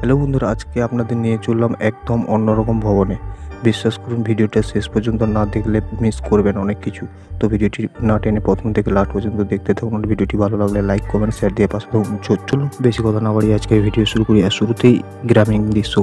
Hello বন্ধুরা, আজকে আপনাদের নিয়ে চললাম একদম অন্যরকম ভবনে। বিশ্বাস করুন, ভিডিওটা শেষ পর্যন্ত না দেখলে মিস করবেন অনেক কিছু। তো ভিডিওটি না টেনে প্রথম থেকে লাস্ট পর্যন্ত দেখতে থাকুন। ভিডিওটি ভালো লাগলে লাইক কমেন্ট শেয়ার দিয়ে পাশে থাকুন। চলুন বেশি কথা না বাড়িয়ে আজকে ভিডিও শুরু করি। আর শুরুতেই গ্রামীণ দৃশ্য।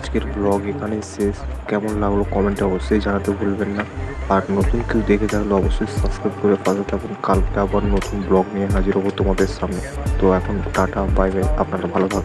আজকের ব্লগ এখানেই শেষ। কেমন লাগলো কমেন্টে অবশ্যই জানাতে ভুলবেন না। আর নতুন কেউ দেখে থাকলে অবশ্যই সাবস্ক্রাইব করে পাশে থাকুন। কালকে আবার নতুন ব্লগ নিয়ে হাজির হবো তোমাদের সামনে। তো এখন টাটা, বাই বাই, আপনারা ভালো থাকবেন।